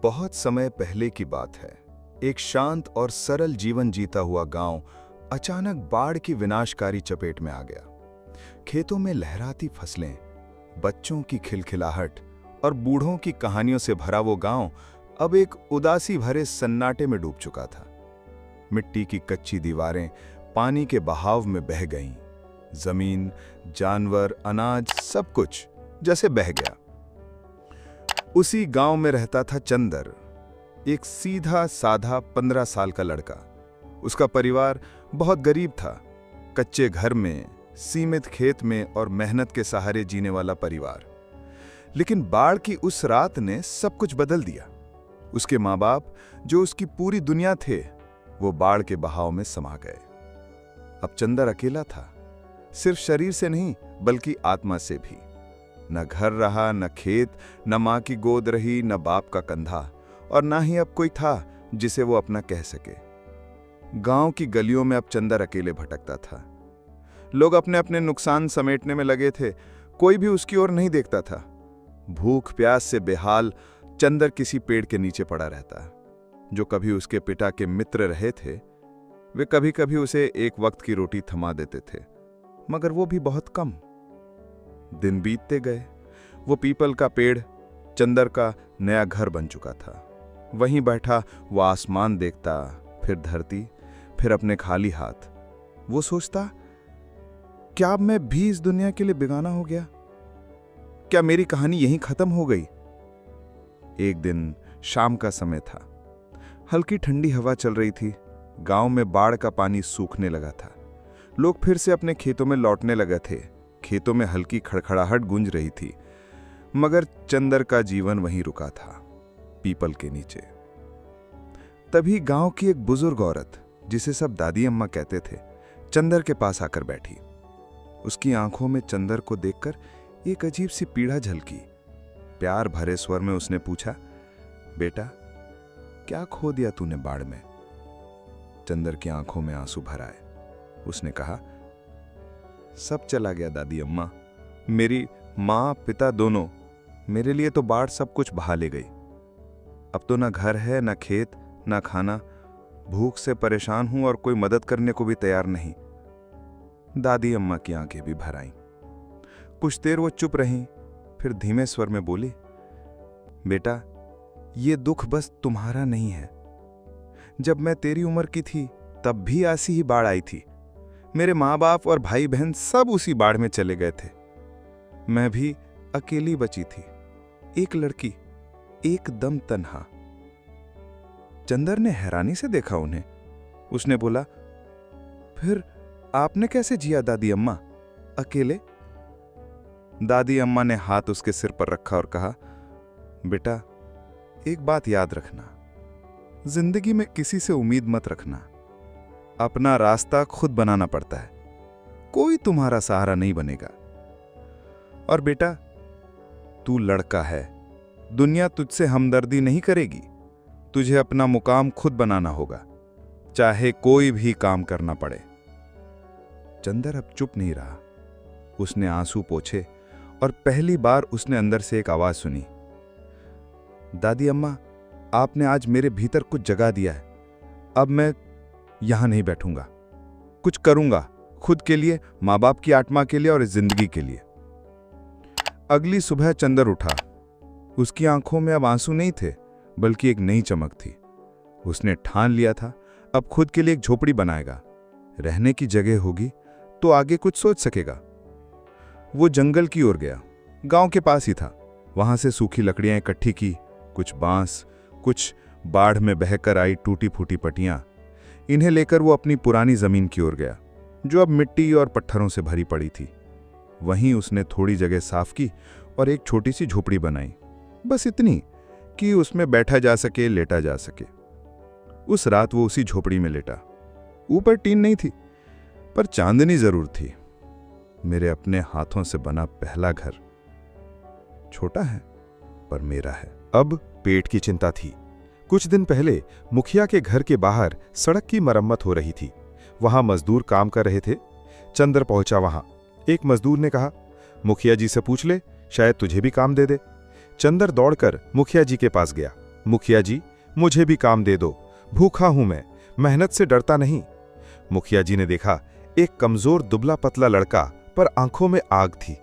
बहुत समय पहले की बात है। एक शांत और सरल जीवन जीता हुआ गांव अचानक बाढ़ की विनाशकारी चपेट में आ गया। खेतों में लहराती फसलें, बच्चों की खिलखिलाहट और बूढ़ों की कहानियों से भरा वो गांव अब एक उदासी भरे सन्नाटे में डूब चुका था। मिट्टी की कच्ची दीवारें पानी के बहाव में बह गईं। जमीन, जानवर, अनाज, सब कुछ जैसे बह गया। उसी गांव में रहता था चंदर, एक सीधा साधा 15 साल का लड़का। उसका परिवार बहुत गरीब था। कच्चे घर में, सीमित खेत में और मेहनत के सहारे जीने वाला परिवार। लेकिन बाढ़ की उस रात ने सब कुछ बदल दिया। उसके माँ बाप, जो उसकी पूरी दुनिया थे, वो बाढ़ के बहाव में समा गए। अब चंदर अकेला था, सिर्फ शरीर से नहीं बल्कि आत्मा से भी। न घर रहा, न खेत, न मां की गोद रही, न बाप का कंधा, और न ही अब कोई था जिसे वो अपना कह सके। गांव की गलियों में अब चंदर अकेले भटकता था। लोग अपने अपने नुकसान समेटने में लगे थे, कोई भी उसकी ओर नहीं देखता था। भूख प्यास से बेहाल चंदर किसी पेड़ के नीचे पड़ा रहता। जो कभी उसके पिता के मित्र रहे थे, वे कभी कभी उसे एक वक्त की रोटी थमा देते थे, मगर वो भी बहुत कम। दिन बीतते गए। वो पीपल का पेड़ चंदर का नया घर बन चुका था। वहीं बैठा वो आसमान देखता, फिर धरती, फिर अपने खाली हाथ। वो सोचता, क्या अब मैं भी इस दुनिया के लिए बेगाना हो गया? क्या मेरी कहानी यहीं खत्म हो गई? एक दिन शाम का समय था। हल्की ठंडी हवा चल रही थी। गांव में बाढ़ का पानी सूखने लगा था। लोग फिर से अपने खेतों में लौटने लगे थे। खेतों में हल्की खड़खड़ाहट गूंज रही थी, मगर चंदर का जीवन वहीं रुका था, पीपल के नीचे। तभी गांव की एक बुजुर्ग औरत, जिसे सब दादी अम्मा कहते थे, चंदर के पास आकर बैठी। उसकी आंखों में चंदर को देखकर एक अजीब सी पीड़ा झलकी। प्यार भरे स्वर में उसने पूछा, बेटा, क्या खो दिया तूने बाढ़ में? चंदर की आंखों में आंसू भर आए। उसने कहा, सब चला गया दादी अम्मा। मेरी माँ पिता दोनों। मेरे लिए तो बाढ़ सब कुछ बहा ले गई। अब तो ना घर है, ना खेत, ना खाना। भूख से परेशान हूं और कोई मदद करने को भी तैयार नहीं। दादी अम्मा की आंखें भी भर आईं। कुछ देर वो चुप रहीं, फिर धीमे स्वर में बोली, बेटा, ये दुख बस तुम्हारा नहीं है। जब मैं तेरी उम्र की थी तब भी ऐसी ही बाढ़ आई थी। मेरे माँ बाप और भाई बहन सब उसी बाढ़ में चले गए थे। मैं भी अकेली बची थी, एक लड़की, एकदम तन्हा। चंदर ने हैरानी से देखा उन्हें। उसने बोला, फिर आपने कैसे जिया दादी अम्मा, अकेले? दादी अम्मा ने हाथ उसके सिर पर रखा और कहा, बेटा, एक बात याद रखना, जिंदगी में किसी से उम्मीद मत रखना। अपना रास्ता खुद बनाना पड़ता है। कोई तुम्हारा सहारा नहीं बनेगा। और बेटा, तू लड़का है, दुनिया तुझसे हमदर्दी नहीं करेगी। तुझे अपना मुकाम खुद बनाना होगा, चाहे कोई भी काम करना पड़े। चंदर अब चुप नहीं रहा। उसने आंसू पोंछे और पहली बार उसने अंदर से एक आवाज सुनी, दादी अम्मा, आपने आज मेरे भीतर कुछ जगा दिया है। अब मैं यहां नहीं बैठूंगा, कुछ करूंगा, खुद के लिए, माँ बाप की आत्मा के लिए और इस जिंदगी के लिए। अगली सुबह चंदर उठा। उसकी आंखों में अब आंसू नहीं थे, बल्कि एक नई चमक थी। उसने ठान लिया था, अब खुद के लिए एक झोपड़ी बनाएगा। रहने की जगह होगी तो आगे कुछ सोच सकेगा। वो जंगल की ओर गया। गांव के पास ही था। वहां से सूखी लकड़ियां इकट्ठी की, कुछ बांस, कुछ बाढ़ में बहकर आई टूटी फूटी पटियां। इन्हें लेकर वो अपनी पुरानी जमीन की ओर गया, जो अब मिट्टी और पत्थरों से भरी पड़ी थी। वहीं उसने थोड़ी जगह साफ की और एक छोटी सी झोपड़ी बनाई, बस इतनी कि उसमें बैठा जा सके, लेटा जा सके। उस रात वो उसी झोपड़ी में लेटा। ऊपर टीन नहीं थी, पर चांदनी जरूर थी। मेरे अपने हाथों से बना पहला घर। छोटा है, पर मेरा है। अब पेट की चिंता थी। कुछ दिन पहले मुखिया के घर के बाहर सड़क की मरम्मत हो रही थी। वहां मजदूर काम कर रहे थे। चंदर पहुंचा वहां। एक मजदूर ने कहा, मुखिया जी से पूछ ले, शायद तुझे भी काम दे दे। चंदर दौड़कर मुखिया जी के पास गया। मुखिया जी, मुझे भी काम दे दो, भूखा हूं मैं, मेहनत से डरता नहीं। मुखिया जी ने देखा एक कमजोर दुबला पतला लड़का, पर आंखों में आग थी।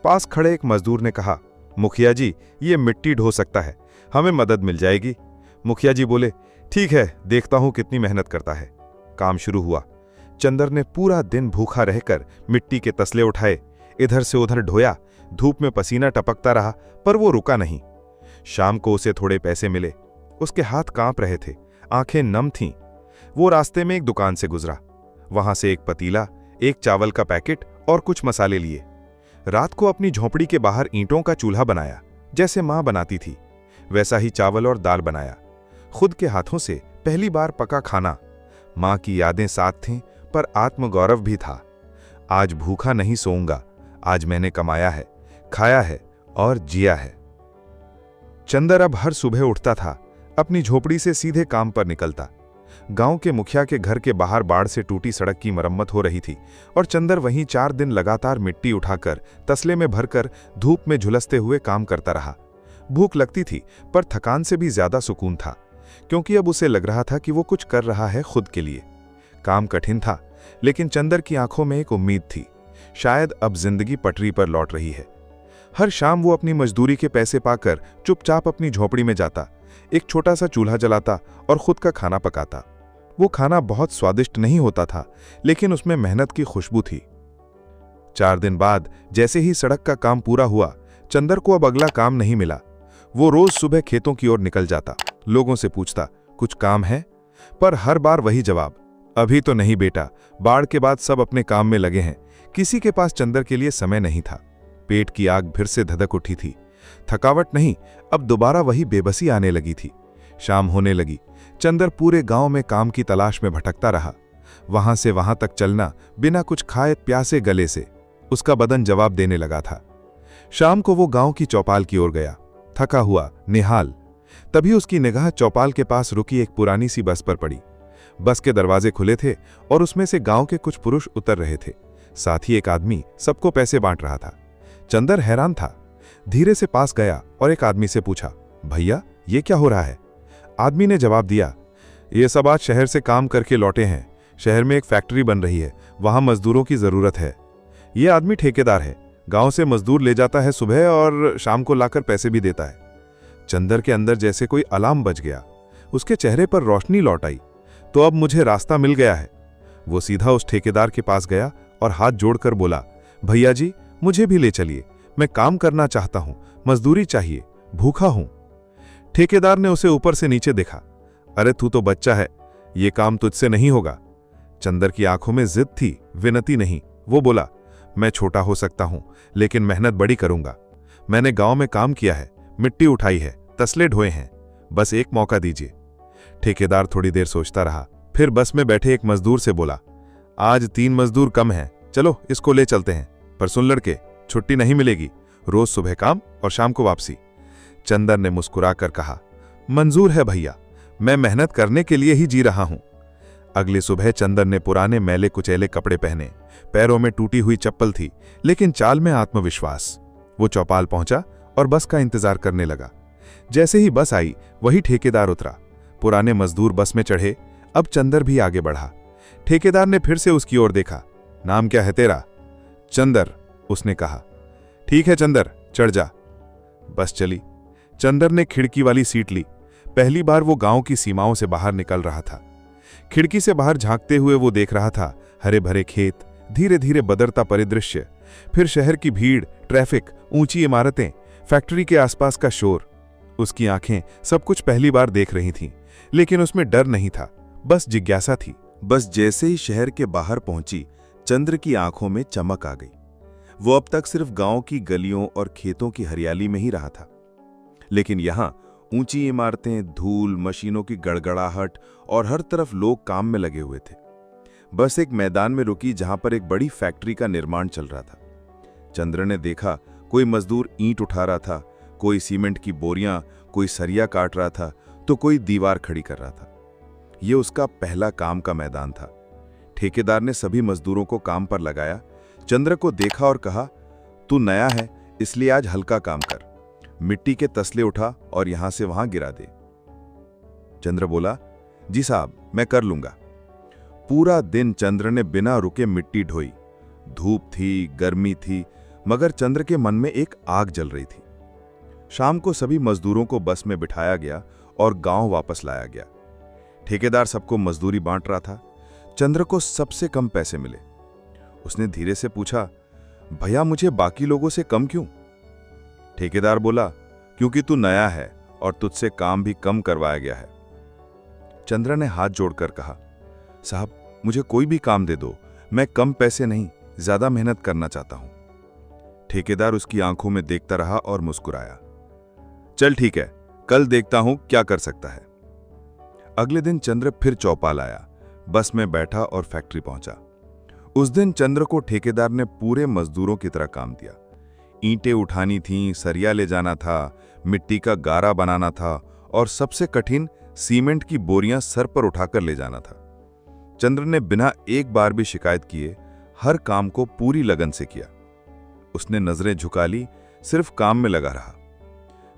पास खड़े एक मजदूर ने कहा, मुखिया जी, ये मिट्टी ढो सकता है, हमें मदद मिल जाएगी। मुखिया जी बोले, ठीक है, देखता हूं कितनी मेहनत करता है। काम शुरू हुआ। चंदर ने पूरा दिन भूखा रहकर मिट्टी के तसले उठाए, इधर से उधर ढोया, धूप में पसीना टपकता रहा, पर वो रुका नहीं। शाम को उसे थोड़े पैसे मिले। उसके हाथ कांप रहे थे, आंखें नम थीं। वो रास्ते में एक दुकान से गुजरा। वहां से एक पतीला, एक चावल का पैकेट और कुछ मसाले लिए। रात को अपनी झोंपड़ी के बाहर ईंटों का चूल्हा बनाया, जैसे मां बनाती थी। वैसा ही चावल और दाल बनाया। खुद के हाथों से पहली बार पका खाना। मां की यादें साथ थीं, पर आत्मगौरव भी था। आज भूखा नहीं सोऊंगा, आज मैंने कमाया है, खाया है और जिया है। चंदर अब हर सुबह उठता था, अपनी झोपड़ी से सीधे काम पर निकलता। गांव के मुखिया के घर के बाहर बाढ़ से टूटी सड़क की मरम्मत हो रही थी और चंदर वहीं 4 दिन लगातार मिट्टी उठाकर तसले में भरकर धूप में झुलसते हुए काम करता रहा। भूख लगती थी, पर थकान से भी ज्यादा सुकून था, क्योंकि अब उसे लग रहा था कि वो कुछ कर रहा है खुद के लिए। काम कठिन था, लेकिन चंदर की आंखों में एक उम्मीद थी, शायद अब जिंदगी पटरी पर लौट रही है। हर शाम वो अपनी मजदूरी के पैसे पाकर चुपचाप अपनी झोपड़ी में जाता, एक छोटा सा चूल्हा जलाता और खुद का खाना पकाता। वो खाना बहुत स्वादिष्ट नहीं होता था, लेकिन उसमें मेहनत की खुशबू थी। 4 दिन बाद जैसे ही सड़क का काम पूरा हुआ, चंदर को अब अगला काम नहीं मिला। वो रोज सुबह खेतों की ओर निकल जाता, लोगों से पूछता, कुछ काम है? पर हर बार वही जवाब, अभी तो नहीं बेटा, बाढ़ के बाद सब अपने काम में लगे हैं। किसी के पास चंदर के लिए समय नहीं था। पेट की आग फिर से धधक उठी थी। थकावट नहीं, अब दोबारा वही बेबसी आने लगी थी। शाम होने लगी। चंदर पूरे गांव में काम की तलाश में भटकता रहा। वहां से वहां तक चलना, बिना कुछ खाए प्यासे गले से। उसका बदन जवाब देने लगा था। शाम को वो गांव की चौपाल की ओर गया, थका हुआ, निहाल। तभी उसकी निगाह चौपाल के पास रुकी एक पुरानी सी बस पर पड़ी। बस के दरवाजे खुले थे और उसमें से गांव के कुछ पुरुष उतर रहे थे। साथ ही एक आदमी सबको पैसे बांट रहा था। चंदर हैरान था। धीरे से पास गया और एक आदमी से पूछा, भैया, ये क्या हो रहा है? आदमी ने जवाब दिया, ये सब आज शहर से काम करके लौटे हैं। शहर में एक फैक्ट्री बन रही है, वहां मजदूरों की जरूरत है। ये आदमी ठेकेदार है, गांव से मजदूर ले जाता है सुबह और शाम को लाकर पैसे भी देता है। चंदर के अंदर जैसे कोई अलार्म बज गया। उसके चेहरे पर रोशनी लौट आई। तो अब मुझे रास्ता मिल गया है। वो सीधा उस ठेकेदार के पास गया और हाथ जोड़कर बोला, भैया जी, मुझे भी ले चलिए, मैं काम करना चाहता हूं, मजदूरी चाहिए, भूखा हूं। ठेकेदार ने उसे ऊपर से नीचे देखा। अरे तू तो बच्चा है, ये काम तुझसे नहीं होगा। चंदर की आंखों में जिद थी, विनती नहीं। वो बोला, मैं छोटा हो सकता हूं, लेकिन मेहनत बड़ी करूंगा। मैंने गांव में काम किया है, मिट्टी उठाई है, तसले ढोए हैं, बस एक मौका दीजिए। ठेकेदार थोड़ी देर सोचता रहा, फिर बस में बैठे एक मजदूर से बोला, आज 3 मजदूर कम हैं, चलो इसको ले चलते हैं। पर सुन लड़के, छुट्टी नहीं मिलेगी, रोज सुबह काम और शाम को वापसी। चंदर ने मुस्कुराकर कहा, मंजूर है भैया, मैं मेहनत करने के लिए ही जी रहा हूं। अगली सुबह चंदर ने पुराने मैले कुचैले कपड़े पहने, पैरों में टूटी हुई चप्पल थी, लेकिन चाल में आत्मविश्वास। वो चौपाल पहुंचा और बस का इंतजार करने लगा। जैसे ही बस आई, वही ठेकेदार उतरा। पुराने मजदूर बस में चढ़े। अब चंदर भी आगे बढ़ा। ठेकेदार ने फिर से उसकी ओर देखा। नाम क्या है तेरा? चंदर, उसने कहा। ठीक है चंदर, चढ़ जा। बस चली। चंदर ने खिड़की वाली सीट ली। पहली बार वो गांव की सीमाओं से बाहर निकल रहा था। खिड़की से बाहर झांकते हुए वो देख रहा था हरे भरे खेत, धीरे धीरे बदलता परिदृश्य, फिर शहर की भीड़, ट्रैफिक, ऊंची इमारतें, फैक्ट्री के आसपास का शोर। उसकी आंखें सब कुछ पहली बार देख रही थीं, लेकिन उसमें डर नहीं था, बस जिज्ञासा थी। बस जैसे ही शहर के बाहर पहुंची, चंद्र की आंखों में चमक आ गई। वो अब तक सिर्फ गांव की गलियों और खेतों की हरियाली में ही रहा था, लेकिन यहां ऊंची इमारतें, धूल, मशीनों की गड़गड़ाहट और हर तरफ लोग काम में लगे हुए थे। बस एक मैदान में रुकी जहां पर एक बड़ी फैक्ट्री का निर्माण चल रहा था। चंद्र ने देखा, कोई मजदूर ईंट उठा रहा था, कोई सीमेंट की बोरियां, कोई सरिया काट रहा था, तो कोई दीवार खड़ी कर रहा था। ये उसका पहला काम का मैदान था। ठेकेदार ने सभी मजदूरों को काम पर लगाया। चंद्र को देखा और कहा, तू नया है, इसलिए आज हल्का काम कर। मिट्टी के तसले उठा और यहां से वहां गिरा दे। चंद्र बोला, जी साहब, मैं कर लूंगा। पूरा दिन चंद्र ने बिना रुके मिट्टी ढोई। धूप थी, गर्मी थी, मगर चंद्र के मन में एक आग जल रही थी। शाम को सभी मजदूरों को बस में बिठाया गया और गांव वापस लाया गया। ठेकेदार सबको मजदूरी बांट रहा था। चंद्र को सबसे कम पैसे मिले। उसने धीरे से पूछा, भैया मुझे बाकी लोगों से कम क्यों? ठेकेदार बोला, क्योंकि तू नया है और तुझसे काम भी कम करवाया गया है। चंद्र ने हाथ जोड़कर कहा, साहब मुझे कोई भी काम दे दो, मैं कम पैसे नहीं, ज्यादा मेहनत करना चाहता हूं। ठेकेदार उसकी आंखों में देखता रहा और मुस्कुराया। चल ठीक है, कल देखता हूं क्या कर सकता है। अगले दिन चंद्र फिर चौपाल आया, बस में बैठा और फैक्ट्री पहुंचा। उस दिन चंद्र को ठेकेदार ने पूरे मजदूरों की तरह काम दिया। ईंटें उठानी थीं, सरिया ले जाना था, मिट्टी का गारा बनाना था और सबसे कठिन सीमेंट की बोरियां सर पर उठाकर ले जाना था। चंद्र ने बिना एक बार भी शिकायत किए हर काम को पूरी लगन से किया। उसने नजरें झुका ली, सिर्फ काम में लगा रहा।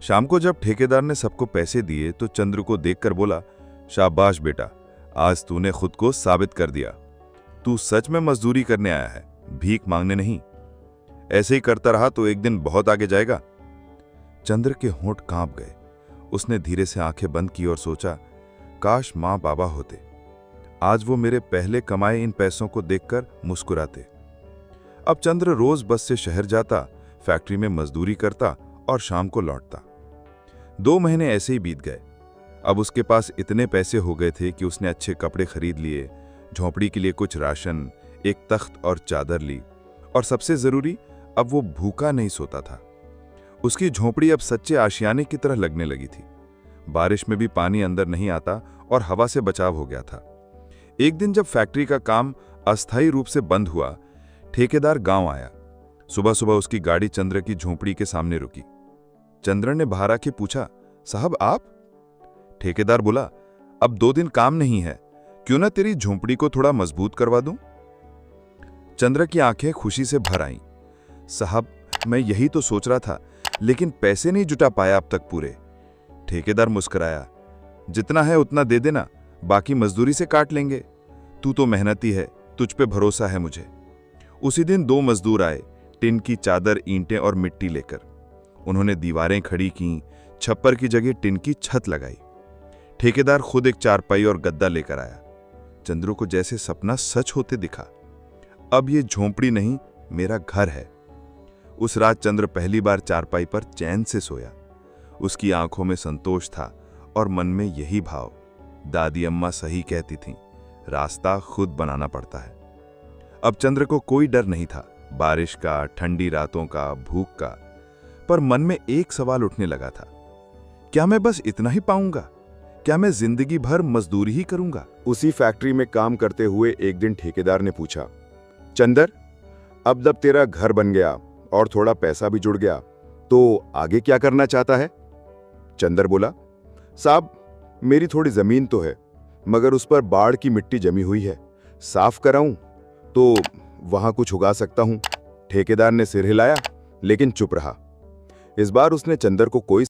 शाम को जब ठेकेदार ने सबको पैसे दिए तो चंद्र को देखकर बोला, शाबाश बेटा, आज तूने खुद को साबित कर दिया। तू सच में मजदूरी करने आया है, भीख मांगने नहीं। ऐसे ही करता रहा तो एक दिन बहुत आगे जाएगा। चंद्र के होंठ कांप गए। उसने धीरे से आंखें बंद की और सोचा, काश मां बाबा होते, आज वो मेरे पहले कमाए इन पैसों को देखकर मुस्कुराते। अब चंद्र रोज बस से शहर जाता, फैक्ट्री में मजदूरी करता और शाम को लौटता। 2 महीने ऐसे ही बीत गए। अब उसके पास इतने पैसे हो गए थे कि उसने अच्छे कपड़े खरीद लिए, झोंपड़ी के लिए कुछ राशन, एक तख्त और चादर ली, और सबसे जरूरी, अब वो भूखा नहीं सोता था। उसकी झोंपड़ी अब सच्चे आशियाने की तरह लगने लगी थी। बारिश में भी पानी अंदर नहीं आता और हवा से बचाव हो गया था। एक दिन जब फैक्ट्री का काम अस्थायी रूप से बंद हुआ, ठेकेदार गांव आया। सुबह सुबह उसकी गाड़ी चंद्र की झोंपड़ी के सामने रुकी। चंद्र ने बाहर आके पूछा, साहब आप? ठेकेदार बोला, अब 2 दिन काम नहीं है, क्यों ना तेरी झोंपड़ी को थोड़ा मजबूत करवा दूं? चंद्र की आंखें खुशी से भर आईं। साहब मैं यही तो सोच रहा था, लेकिन पैसे नहीं जुटा पाया अब तक पूरे। ठेकेदार मुस्कुराया, जितना है उतना दे देना, बाकी मजदूरी से काट लेंगे। तू तो मेहनती है, तुझ पे भरोसा है मुझे। उसी दिन 2 मजदूर आए, टिन की चादर, ईंटें और मिट्टी लेकर। उन्होंने दीवारें खड़ी की, छप्पर की जगह टिन की छत लगाई। ठेकेदार खुद एक चारपाई और गद्दा लेकर आया। चंद्र को जैसे सपना सच होते दिखा। अब ये झोंपड़ी नहीं, मेरा घर है। उस रात चंद्र पहली बार चारपाई पर चैन से सोया। उसकी आंखों में संतोष था और मन में यही भाव, दादी अम्मा सही कहती थीं, रास्ता खुद बनाना पड़ता है। अब चंद्र को कोई डर नहीं था, बारिश का, ठंडी रातों का, भूख का। पर मन में एक सवाल उठने लगा था, क्या मैं बस इतना ही पाऊंगा? क्या मैं जिंदगी भर मजदूरी ही करूंगा? उसी फैक्ट्री में काम करते हुए एक दिन ठेकेदार ने पूछा, चंदर, अब जब तेरा घर बन गया और थोड़ा पैसा भी जुड़ गया, तो आगे क्या करना चाहता है? चंदर बोला, साहब मेरी थोड़ी जमीन तो है, मगर उस पर बाढ़ की मिट्टी जमी हुई है। साफ कराऊं तो वहां कुछ उगा सकता हूं। ठेकेदार ने सिर हिलाया, लेकिन चुप रहा। इस बार उसने चंदर को कोई